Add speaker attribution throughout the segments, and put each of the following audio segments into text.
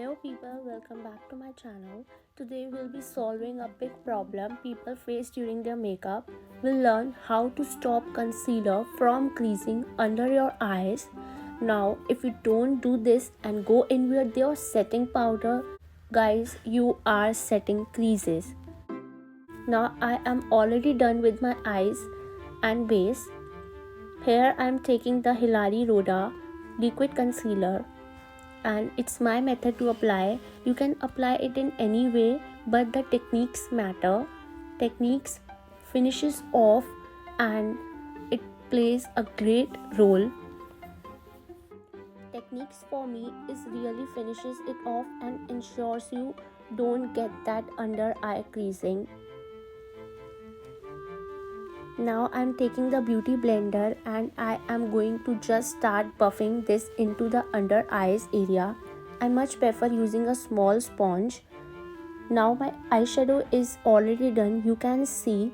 Speaker 1: Hello people, welcome back to my channel. Today we'll be solving a big problem people face during their makeup. We'll learn how to stop concealer from creasing under your eyes. Now, if you don't do this and go in with your setting powder, guys, you are setting creases. Now I am already done with my eyes and base. Here I am taking the Hilary Rhoda liquid concealer, and it's my method to apply. You can apply it in any way, but the techniques matter. Techniques finishes off and it plays a great role. Techniques for me is really finishes it off and ensures you don't get that under eye creasing. Now I'm taking the beauty blender and I am going to just start buffing this into the under eyes area. I much prefer using a small sponge. Now my eyeshadow is already done. You can see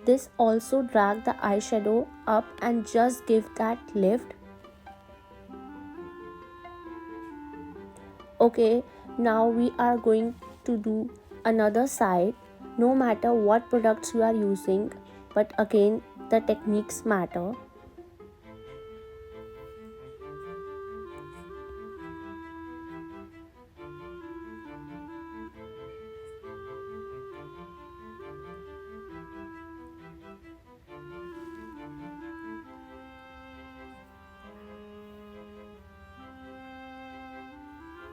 Speaker 1: this also drag the eyeshadow up and just give that lift. Okay, now we are going to do another side. No matter what products you are using, but again the techniques matter.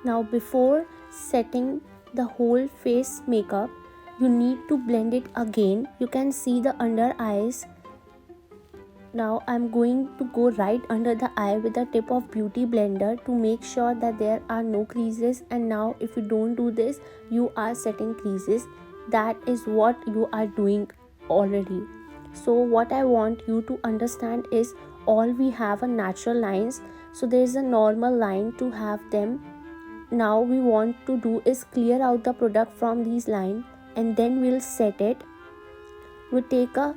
Speaker 1: Now before setting the whole face makeup, you need to blend it again. You can see the under eyes. Now I'm going to go right under the eye with the tip of beauty blender to make sure that there are no creases. And now if you don't do this, you are setting creases. That is what you are doing already. So what I want you to understand is all we have are natural lines. So there is a normal line to have them. Now we want to do is clear out the product from these lines and then we'll set it. We take a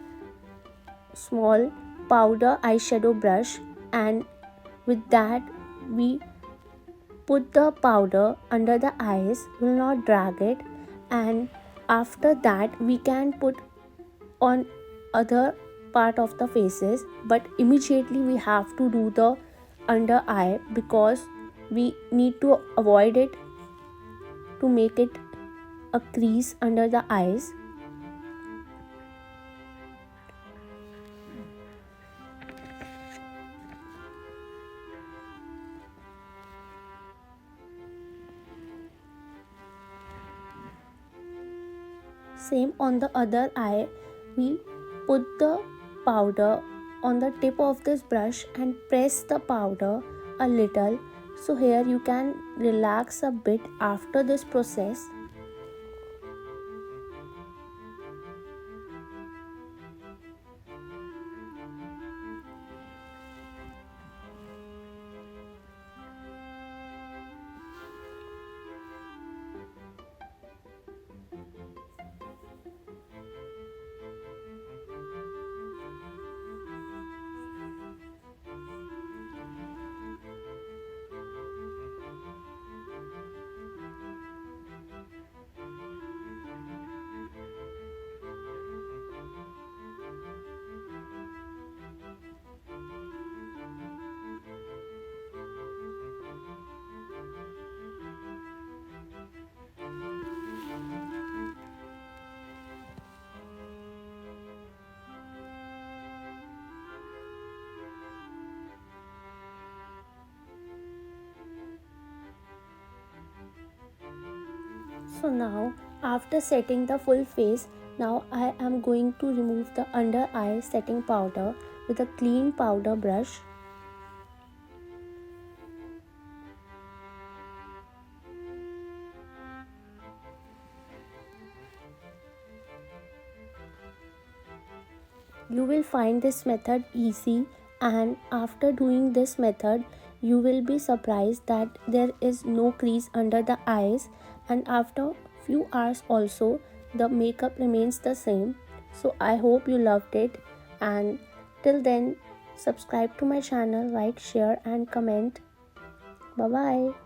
Speaker 1: small powder eyeshadow brush and with that we put the powder under the eyes, will not drag it, and after that we can put on other part of the faces, but immediately we have to do the under eye because we need to avoid it to make it a crease under the eyes. Same on the other eye, we put the powder on the tip of this brush and press the powder a little. So here you can relax a bit after this process. So now after setting the full face, now I am going to remove the under eye setting powder with a clean powder brush. You will find this method easy, and after doing this method you will be surprised that there is no crease under the eyes, and after few hours also the makeup remains the same. So I hope you loved it, and till then subscribe to my channel, like, share and comment. Bye bye.